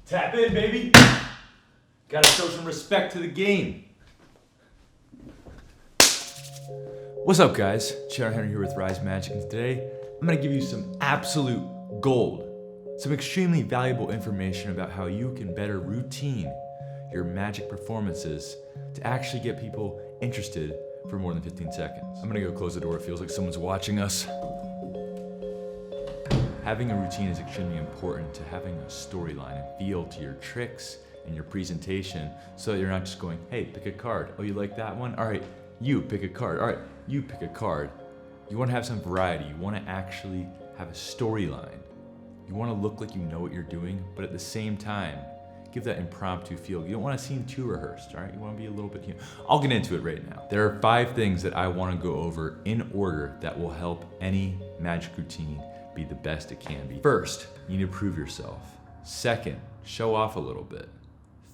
Tap in, baby. Gotta show some respect to the game. What's up, guys? Chandler here with Rise Magic, and today I'm gonna give you some absolute gold, some extremely valuable information about how you can better routine your magic performances to actually get people interested for more than 15 seconds. I'm gonna go close the door. It feels like someone's watching us. Having a routine is extremely important to having a storyline and feel to your tricks and your presentation, so that you're not just going, hey, pick a card. Oh, you like that one? All right, you pick a card. All right, you pick a card. You want to have some variety. You want to actually have a storyline. You want to look like you know what you're doing, but at the same time, give that impromptu feel. You don't want to seem too rehearsed, all right? You want to be a little bit human. I'll get into it right now. There are 5 things that I want to go over in order that will help any magic routine be the best it can be. First, you need to prove yourself. Second, show off a little bit.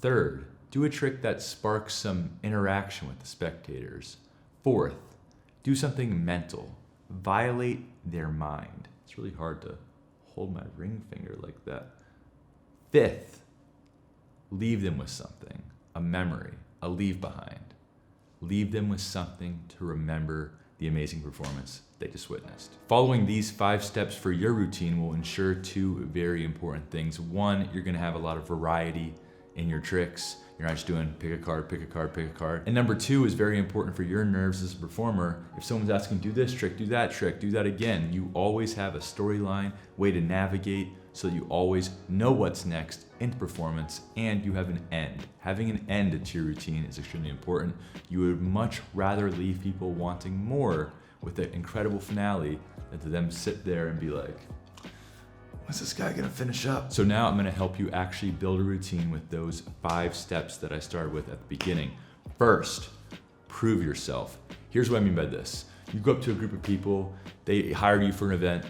Third, do a trick that sparks some interaction with the spectators. Fourth, do something mental. Violate their mind. It's really hard to hold my ring finger like that. Fifth, leave them with something, a memory, a leave behind. Leave them with something to remember the amazing performance they just witnessed. Following these 5 steps for your routine will ensure 2 very important things. 1, you're gonna have a lot of variety in your tricks. You're not just doing pick a card, pick a card, pick a card. And number 2 is very important for your nerves as a performer. If someone's asking, do this trick, do that again, you always have a storyline, way to navigate, so that you always know what's next in the performance, and you have an end. Having an end to your routine is extremely important. You would much rather leave people wanting more with an incredible finale than to them sit there and be like, when's this guy gonna finish up? So now I'm gonna help you actually build a routine with those 5 steps that I started with at the beginning. First, prove yourself. Here's what I mean by this. You go up to a group of people, they hire you for an event.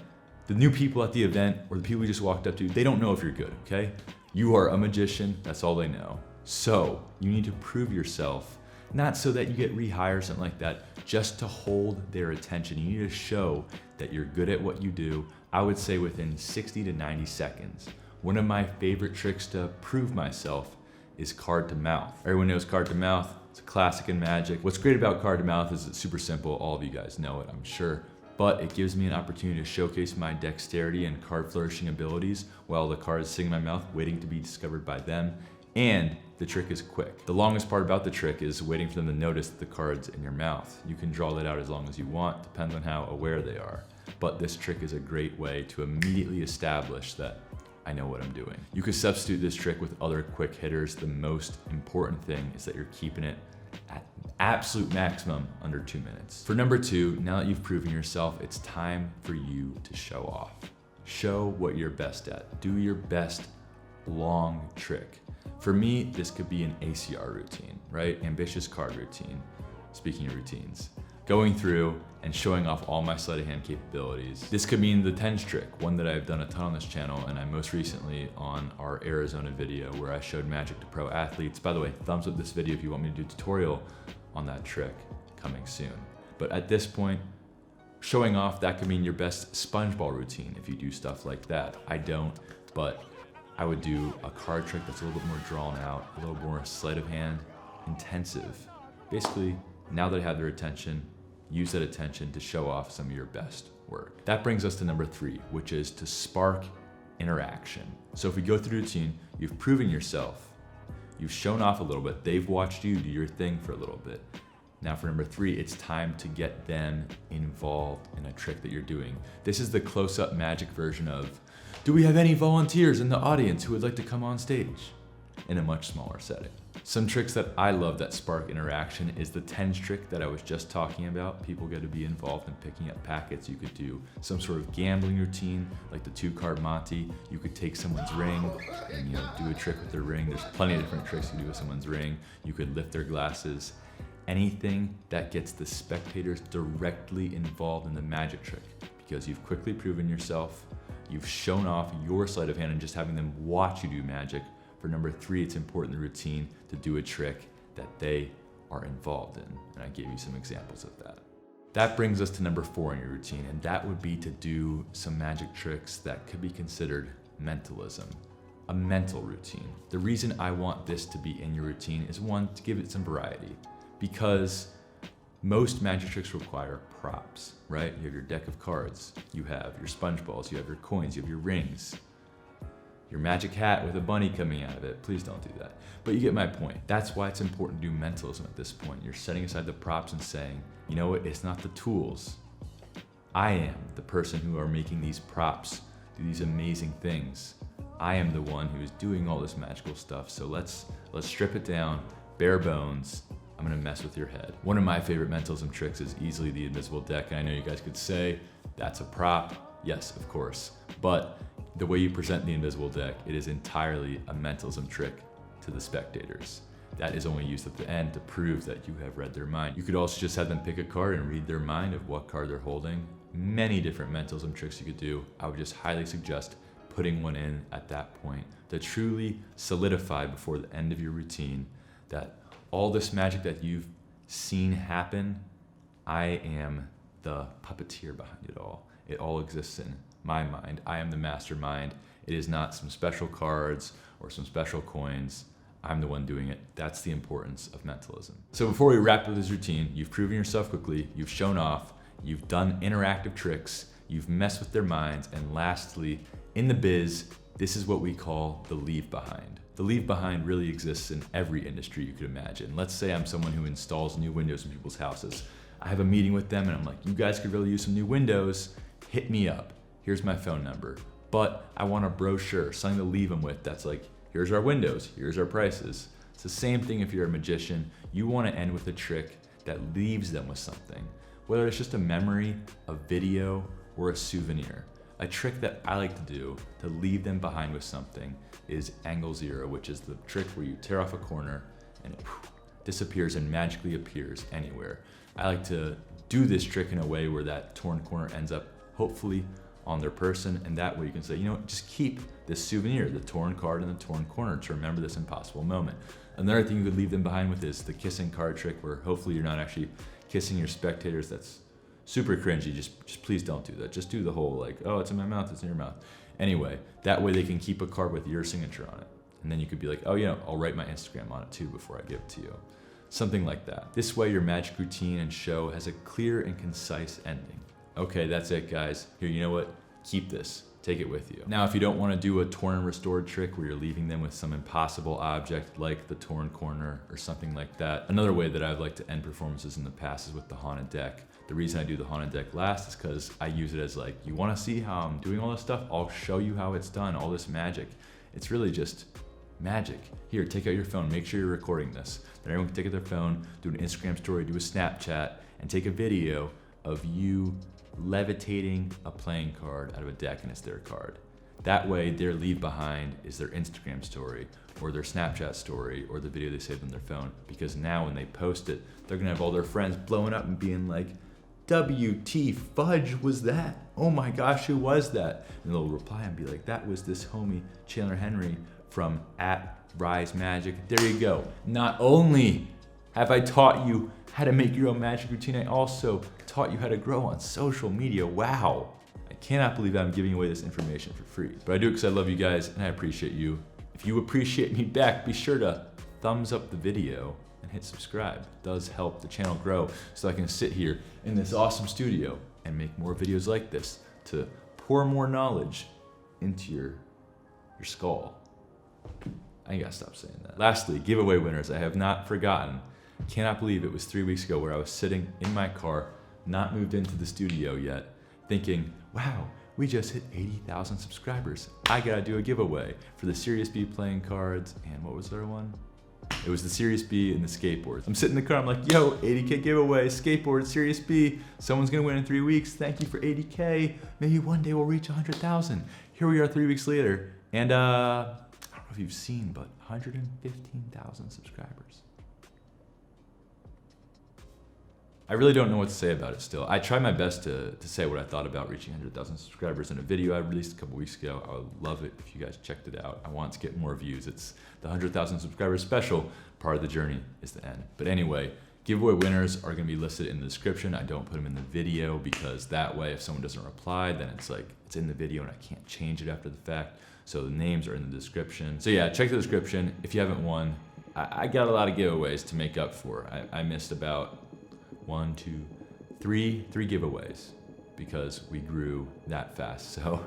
The new people at the event, or the people you just walked up to, they don't know if you're good, okay? You are a magician, that's all they know. So you need to prove yourself, not so that you get rehired or something like that, just to hold their attention. You need to show that you're good at what you do, I would say within 60 to 90 seconds. One of my favorite tricks to prove myself is card to mouth. Everyone knows card to mouth, it's a classic in magic. What's great about card to mouth is it's super simple, all of you guys know it, I'm sure. But it gives me an opportunity to showcase my dexterity and card flourishing abilities while the card is sitting in my mouth, waiting to be discovered by them. And the trick is quick. The longest part about the trick is waiting for them to notice the cards in your mouth. You can draw that out as long as you want, depends on how aware they are. But this trick is a great way to immediately establish that I know what I'm doing. You could substitute this trick with other quick hitters. The most important thing is that you're keeping it at absolute maximum under 2 minutes. For number 2, now that you've proven yourself, it's time for you to show off. Show what you're best at. Do your best long trick. For me, this could be an ACR routine, right? Ambitious card routine. Speaking of routines, going through and showing off all my sleight of hand capabilities. This could mean the tens trick, one that I've done a ton on this channel, and I most recently on our Arizona video where I showed magic to pro athletes. By the way, thumbs up this video if you want me to do a tutorial on that trick coming soon. But at this point, showing off, that could mean your best sponge ball routine if you do stuff like that. I don't, but I would do a card trick that's a little bit more drawn out, a little more sleight of hand intensive. Basically, now that I have their attention, use that attention to show off some of your best work. That brings us to number 3, which is to spark interaction. So if we go through the routine, you've proven yourself, you've shown off a little bit, they've watched you do your thing for a little bit. Now for number 3, it's time to get them involved in a trick that you're doing. This is the close-up magic version of, do we have any volunteers in the audience who would like to come on stage? In a much smaller setting. Some tricks that I love that spark interaction is the tens trick that I was just talking about. People get to be involved in picking up packets. You could do some sort of gambling routine, like the 2-card Monty. You could take someone's ring and do a trick with their ring. There's plenty of different tricks you can do with someone's ring. You could lift their glasses. Anything that gets the spectators directly involved in the magic trick, because you've quickly proven yourself, you've shown off your sleight of hand, and just having them watch you do magic. For number 3, it's important in the routine to do a trick that they are involved in. And I gave you some examples of that. That brings us to number 4 in your routine, and that would be to do some magic tricks that could be considered mentalism. a mental routine. The reason I want this to be in your routine is, one, to give it some variety, because most magic tricks require props, right? You have your deck of cards, you have your sponge balls, you have your coins, you have your rings, your magic hat with a bunny coming out of it. Please don't do that. But you get my point. That's why it's important to do mentalism at this point. You're setting aside the props and saying, you know what, it's not the tools. I am the person who are making these props do these amazing things. I am the one who is doing all this magical stuff. So let's strip it down, bare bones. I'm gonna mess with your head. One of my favorite mentalism tricks is easily the invisible deck. And I know you guys could say, that's a prop. Yes, of course. But the way you present the invisible deck, it is entirely a mentalism trick to the spectators. That is only used at the end to prove that you have read their mind. You could also just have them pick a card and read their mind of what card they're holding. Many different mentalism tricks you could do. I would just highly suggest putting one in at that point to truly solidify before the end of your routine that all this magic that you've seen happen, I am the puppeteer behind it all. It all exists in my mind. I am the mastermind. It is not some special cards or some special coins. I'm the one doing it. That's the importance of mentalism. So before we wrap up this routine, you've proven yourself quickly, you've shown off, you've done interactive tricks, you've messed with their minds, and lastly, in the biz, this is what we call the leave behind. The leave behind really exists in every industry you could imagine. Let's say I'm someone who installs new windows in people's houses. I have a meeting with them and I'm like, you guys could really use some new windows, hit me up. Here's my phone number. But I want a brochure, something to leave them with that's like, here's our windows, here's our prices. It's the same thing if you're a magician. You want to end with a trick that leaves them with something, whether it's just a memory, a video, or a souvenir. A trick that I like to do to leave them behind with something is angle zero, which is the trick where you tear off a corner and it disappears and magically appears anywhere. I like to do this trick in a way where that torn corner ends up hopefully on their person, and that way you can say, you know what, just keep this souvenir, the torn card and the torn corner, to remember this impossible moment. Another thing you could leave them behind with is the kissing card trick, where hopefully you're not actually kissing your spectators. That's super cringy. Just please don't do that. Just do the whole like, oh, it's in my mouth, it's in your mouth. Anyway, that way they can keep a card with your signature on it. And then you could be like, oh, you know, I'll write my Instagram on it too before I give it to you. Something like that. This way your magic routine and show has a clear and concise ending. Okay, that's it, guys. Here, you know what? Keep this. Take it with you. Now, if you don't want to do a torn and restored trick where you're leaving them with some impossible object like the torn corner or something like that, another way that I've liked to end performances in the past is with the haunted deck. The reason I do the haunted deck last is because I use it as like, you want to see how I'm doing all this stuff? I'll show you how it's done, all this magic. It's really just magic. Here, take out your phone, make sure you're recording this. Then everyone can take out their phone, do an Instagram story, do a Snapchat, and take a video of you levitating a playing card out of a deck and it's their card. That way their leave behind is their Instagram story or their Snapchat story or the video they saved on their phone, because now when they post it, they're gonna have all their friends blowing up and being like, WT fudge was that? Oh my gosh, who was that? And they'll reply and be like, that was this homie Chandler Henry from @RiseMagic. There you go. Not only have I taught you how to make your own magic routine, I also taught you how to grow on social media. Wow. I cannot believe I'm giving away this information for free. But I do it because I love you guys and I appreciate you. If you appreciate me back, be sure to thumbs up the video and hit subscribe. It does help the channel grow so I can sit here in this awesome studio and make more videos like this to pour more knowledge into your skull. I gotta stop saying that. Lastly, giveaway winners. I have not forgotten. Cannot believe it was 3 weeks ago where I was sitting in my car, not moved into the studio yet, thinking, wow, we just hit 80,000 subscribers. I gotta do a giveaway for the Sirius B playing cards, and what was the other one? It was the Sirius B and the skateboards. I'm sitting in the car, I'm like, yo, 80K giveaway, skateboard, Sirius B. Someone's gonna win in 3 weeks. Thank you for 80K. Maybe one day we'll reach 100,000. Here we are 3 weeks later, and I don't know if you've seen, but 115,000 subscribers. I really don't know what to say about it still. I tried my best to say what I thought about reaching 100,000 subscribers in a video I released a couple weeks ago. I would love it if you guys checked it out. I want to get more views. It's the 100,000 subscribers special. Part of the journey is the end. But anyway, giveaway winners are gonna be listed in the description. I don't put them in the video because that way if someone doesn't reply, then it's like, it's in the video and I can't change it after the fact. So the names are in the description. So yeah, check the description. If you haven't won, I got a lot of giveaways to make up for. I missed about 1, 2, 3 giveaways because we grew that fast. So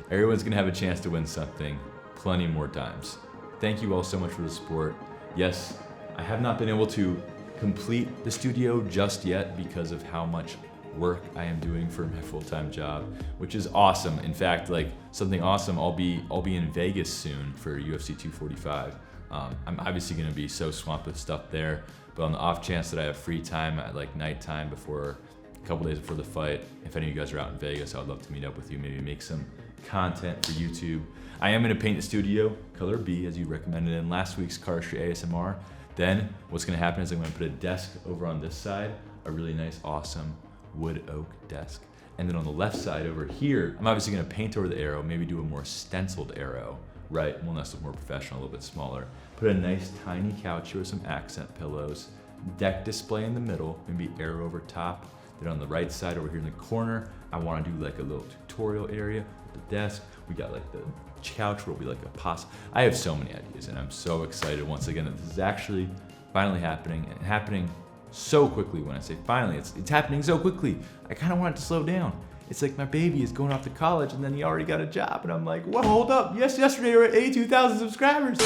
everyone's gonna have a chance to win something plenty more times. Thank you all so much for the support. Yes, I have not been able to complete the studio just yet because of how much work I am doing for my full-time job, which is awesome. In fact, like something awesome, I'll be in Vegas soon for UFC 245. I'm obviously gonna be so swamped with stuff there, but on the off chance that I have free time at like nighttime before, a couple days before the fight, if any of you guys are out in Vegas, I would love to meet up with you, maybe make some content for YouTube. I am gonna paint the studio color B as you recommended in last week's Car Street ASMR. Then what's gonna happen is I'm gonna put a desk over on this side, a really nice, awesome wood oak desk. And then on the left side over here, I'm obviously gonna paint over the arrow, maybe do a more stenciled arrow, right? One that's more professional, a little bit smaller. Put a nice tiny couch here with some accent pillows, deck display in the middle, maybe arrow over top. Then on the right side over here in the corner, I wanna do like a little tutorial area with the desk. We got like the couch where we like a pasta. I have so many ideas and I'm so excited once again that this is actually finally happening and happening so quickly. When I say finally, it's happening so quickly. I kind of want it to slow down. It's like my baby is going off to college and then he already got a job and I'm like, whoa, hold up. Yes, yesterday we were at 82,000 subscribers.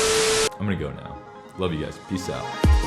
I'm gonna go now. Love you guys. Peace out.